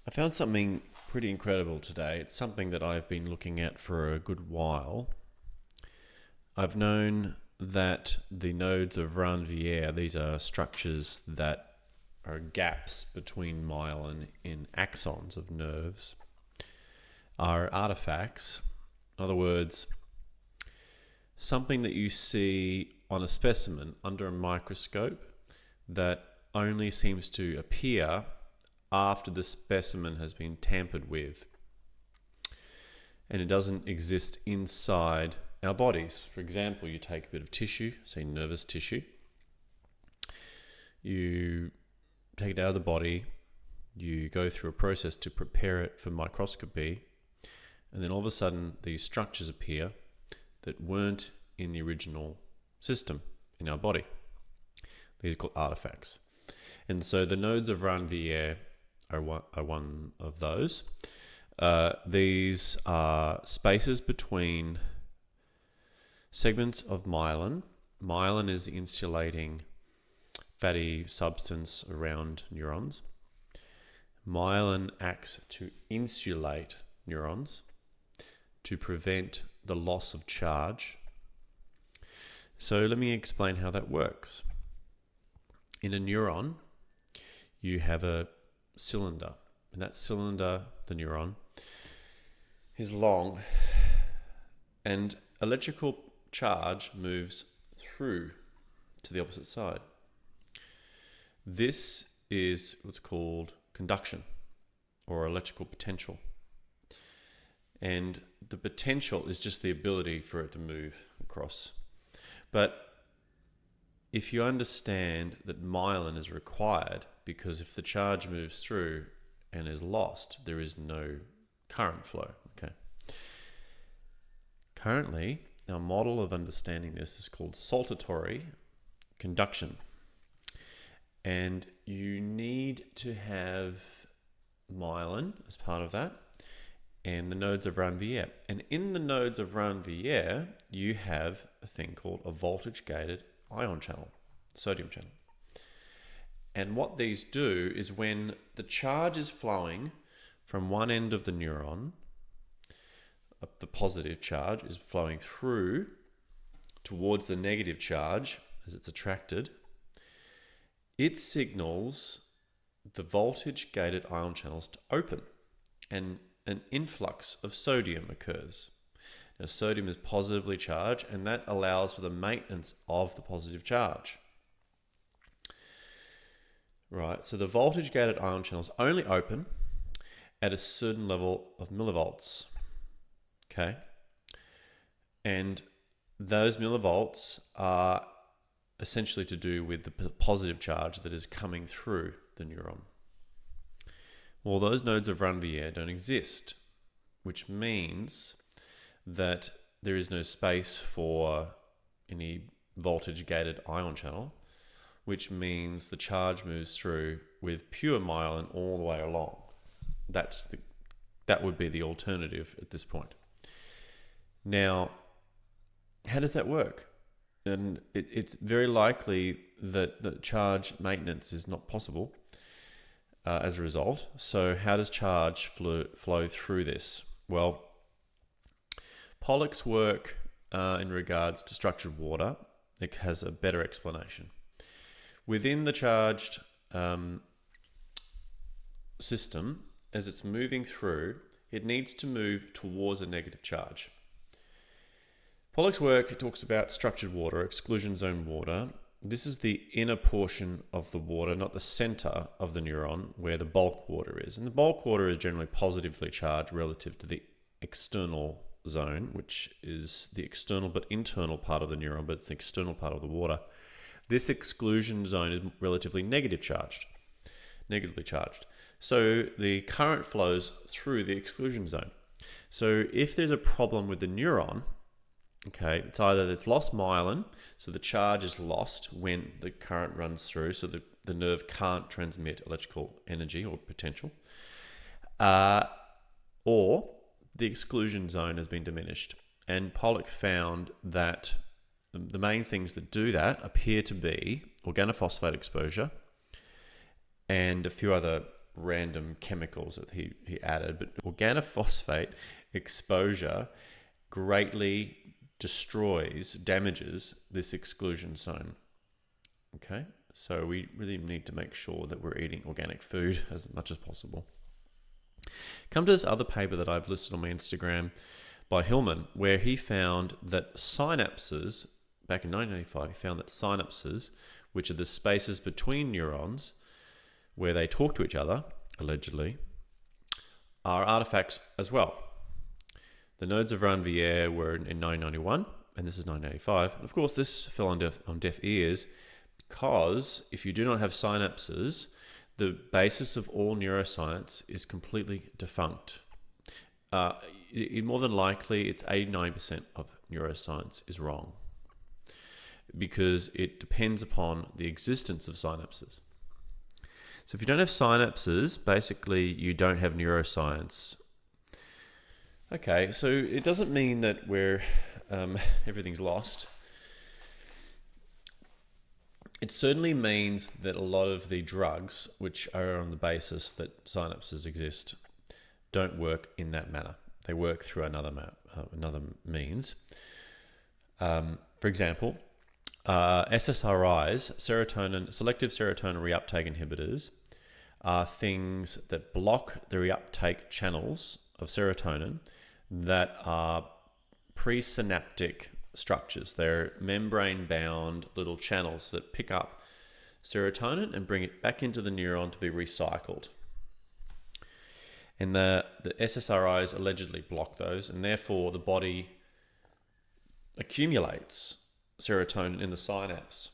I found something pretty incredible today. It's something that I've been looking at for a good while. I've known that the nodes of Ranvier, these are structures that are gaps between myelin in axons of nerves, are artifacts. In other words, something that you see on a specimen under a microscope that only seems to appear after the specimen has been tampered with, and it doesn't exist inside our bodies. For example, you take a bit of tissue, say nervous tissue, you take it out of the body, you go through a process to prepare it for microscopy, and then all of a sudden these structures appear that weren't in the original system in our body. These are called artifacts. And so the nodes of Ranvier are one of those. These are spaces between segments of myelin. Myelin is the insulating fatty substance around neurons. Myelin acts to insulate neurons to prevent the loss of charge. So let me explain how that works. In a neuron, you have a cylinder, and that cylinder, the neuron, is long, and electrical charge moves through to the opposite side. This is what's called conduction or electrical potential, and the potential is just the ability for it to move across. But if you understand that myelin is required, because if the charge moves through and is lost, there is no current flow. Okay. Currently, our model of understanding this is called saltatory conduction. And you need to have myelin as part of that, and the nodes of Ranvier. And in the nodes of Ranvier, you have a thing called a voltage-gated ion channel, sodium channel. And what these do is when the charge is flowing from one end of the neuron, the positive charge is flowing through towards the negative charge as it's attracted, it signals the voltage-gated ion channels to open, and an influx of sodium occurs. Now, sodium is positively charged, and that allows for the maintenance of the positive charge. Right, so the voltage-gated ion channels only open at a certain level of millivolts. Okay, and those millivolts are essentially to do with the positive charge that is coming through the neuron. Well, those nodes of Ranvier don't exist, which means that there is no space for any voltage-gated ion channel, which means the charge moves through with pure myelin all the way along. That would be the alternative at this point. Now, how does that work? And it's very likely that the charge maintenance is not possible as a result. So how does charge flow through this? Well, Pollock's work in regards to structured water, it has a better explanation. Within the charged system, as it's moving through, it needs to move towards a negative charge. Pollock's work talks about structured water, exclusion zone water. This is the inner portion of the water, not the center of the neuron where the bulk water is. And the bulk water is generally positively charged relative to the external zone, which is the external but internal part of the neuron, but it's the external part of the water. This exclusion zone is relatively negatively charged. So the current flows through the exclusion zone. So if there's a problem with the neuron, okay, it's either that it's lost myelin, so the charge is lost when the current runs through, so the nerve can't transmit electrical energy or potential, or the exclusion zone has been diminished. And Pollock found that the main things that do that appear to be organophosphate exposure and a few other random chemicals that he added, but organophosphate exposure greatly damages this exclusion zone. Okay, so we really need to make sure that we're eating organic food as much as possible. Come to this other paper that I've listed on my Instagram by Hillman, where he found that synapses, back in 1985, he found that synapses, which are the spaces between neurons where they talk to each other, allegedly, are artifacts as well. The nodes of Ranvier were in 1991, and this is 1985. And of course, this fell on deaf ears because if you do not have synapses, the basis of all neuroscience is completely defunct. More than likely, it's 89% of neuroscience is wrong because it depends upon the existence of synapses. So if you don't have synapses, basically you don't have neuroscience. Okay, so it doesn't mean that everything's lost. It certainly means that a lot of the drugs, which are on the basis that synapses exist, don't work in that manner. They work through another means. For example, SSRIs, selective serotonin reuptake inhibitors, are things that block the reuptake channels of serotonin that are presynaptic structures. They're membrane-bound little channels that pick up serotonin and bring it back into the neuron to be recycled. And the SSRIs allegedly block those, and therefore the body accumulates serotonin in the synapse.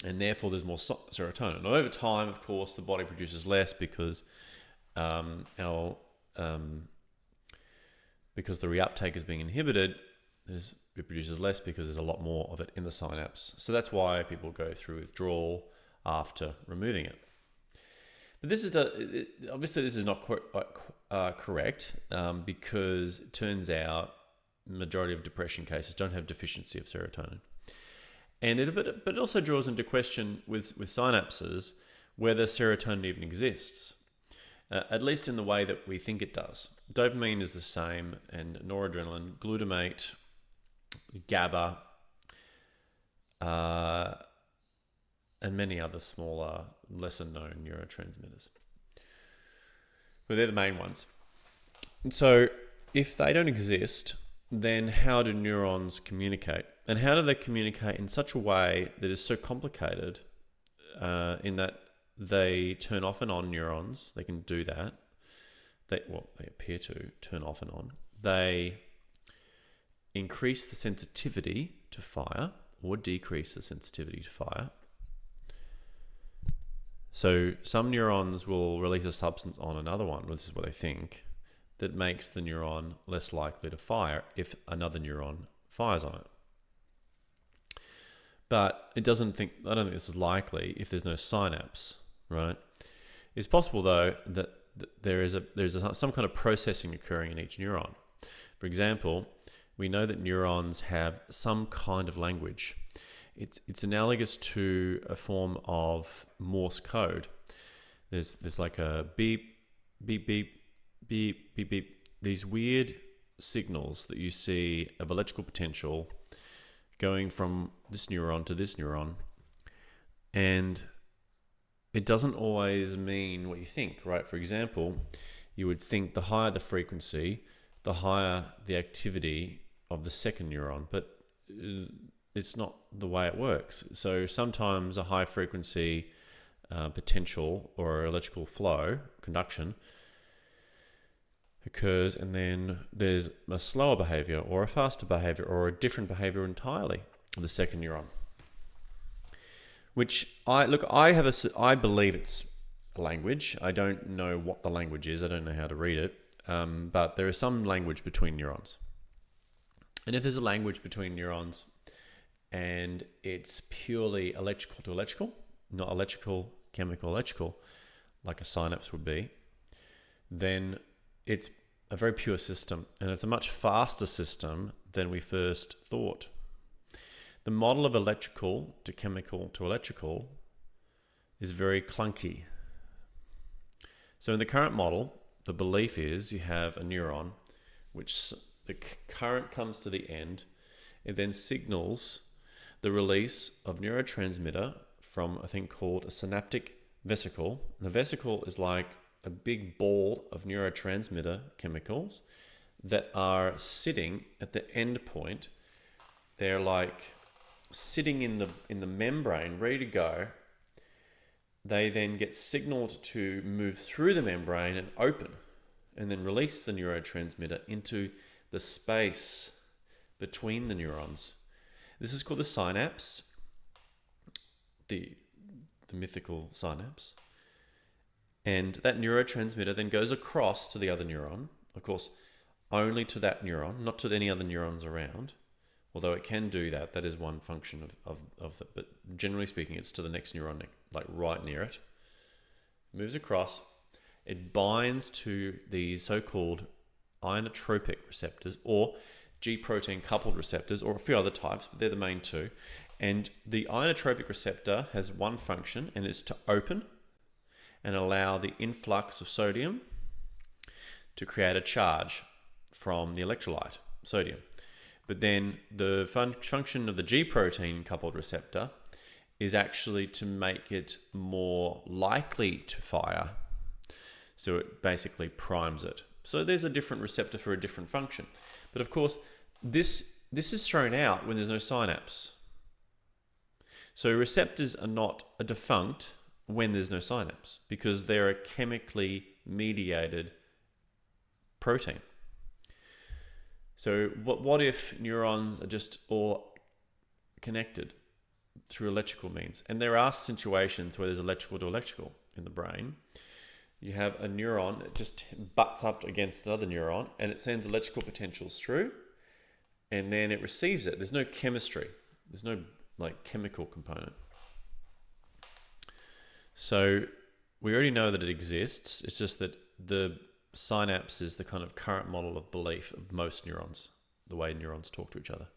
And therefore there's more serotonin. And over time, of course, the body produces less because the reuptake is being inhibited. It produces less because there's a lot more of it in the synapse. So that's why people go through withdrawal after removing it. But this is obviously this is not correct because it turns out the majority of depression cases don't have deficiency of serotonin. But it also draws into question with synapses whether serotonin even exists, at least in the way that we think it does. Dopamine is the same, and noradrenaline, glutamate, GABA, and many other smaller, lesser-known neurotransmitters. But they're the main ones. And so if they don't exist, then how do neurons communicate? And how do they communicate in such a way that is so complicated in that they turn off and on neurons? They can do that. They appear to turn off and on. They increase the sensitivity to fire or decrease the sensitivity to fire. So some neurons will release a substance on another one, this is what they think, that makes the neuron less likely to fire if another neuron fires on it. But I don't think this is likely if there's no synapse, right? It's possible though that there's some kind of processing occurring in each neuron. For example, we know that neurons have some kind of language. It's analogous to a form of Morse code. There's like a beep, beep, beep, beep, beep, beep. These weird signals that you see of electrical potential going from this neuron to this neuron. And it doesn't always mean what you think, right? For example, you would think the higher the frequency, the higher the activity of the second neuron, but it's not the way it works. So sometimes a high frequency potential or electrical flow, conduction, occurs, and then there's a slower behavior or a faster behavior or a different behavior entirely of the second neuron. Which I believe it's a language. I don't know what the language is. I don't know how to read it. But there is some language between neurons. And if there's a language between neurons and it's purely electrical to electrical, not electrical, chemical, electrical, like a synapse would be, then it's a very pure system, and it's a much faster system than we first thought. The model of electrical to chemical to electrical is very clunky. So in the current model, the belief is you have a neuron, which the current comes to the end. It then signals the release of neurotransmitter from a thing called a synaptic vesicle. And a vesicle is like a big ball of neurotransmitter chemicals that are sitting at the end point. They're like sitting in the membrane, ready to go. They then get signaled to move through the membrane and open, and then release the neurotransmitter into the space between the neurons. This is called the synapse, the mythical synapse. And that neurotransmitter then goes across to the other neuron, of course, only to that neuron, not to any other neurons around. Although it can do that, that is one function of that. But generally speaking, it's to the next neuron, like right near it. Moves across. It binds to the so-called ionotropic receptors or G-protein coupled receptors, or a few other types, but they're the main two. And the ionotropic receptor has one function, and it's to open and allow the influx of sodium to create a charge from the electrolyte, sodium. But then the function of the G-protein coupled receptor is actually to make it more likely to fire. So it basically primes it. So there's a different receptor for a different function. But of course, this is thrown out when there's no synapse. So receptors are not defunct when there's no synapse, because they're a chemically mediated protein. So what if neurons are just all connected through electrical means? And there are situations where there's electrical to electrical in the brain. You have a neuron that just butts up against another neuron and it sends electrical potentials through, and then it receives it. There's no chemistry. There's no like chemical component. So we already know that it exists. It's just that the synapse is the kind of current model of belief of most neurons, the way neurons talk to each other.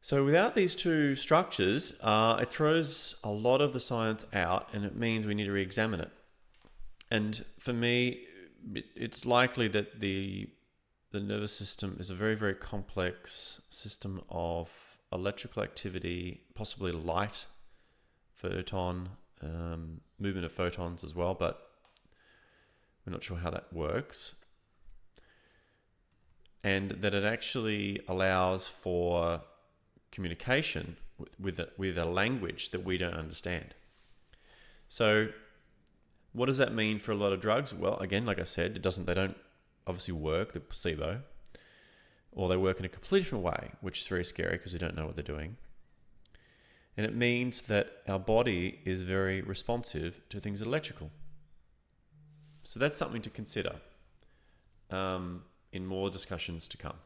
So without these two structures, it throws a lot of the science out, and it means we need to re-examine it. And for me, it's likely that the nervous system is a very, very complex system of electrical activity, possibly light, photon, movement of photons as well, but we're not sure how that works. And that it actually allows for communication with a language that we don't understand. So what does that mean for a lot of drugs? Well, again, like I said, they don't obviously work, the placebo, or they work in a completely different way, which is very scary because we don't know what they're doing. And it means that our body is very responsive to things electrical. So that's something to consider in more discussions to come.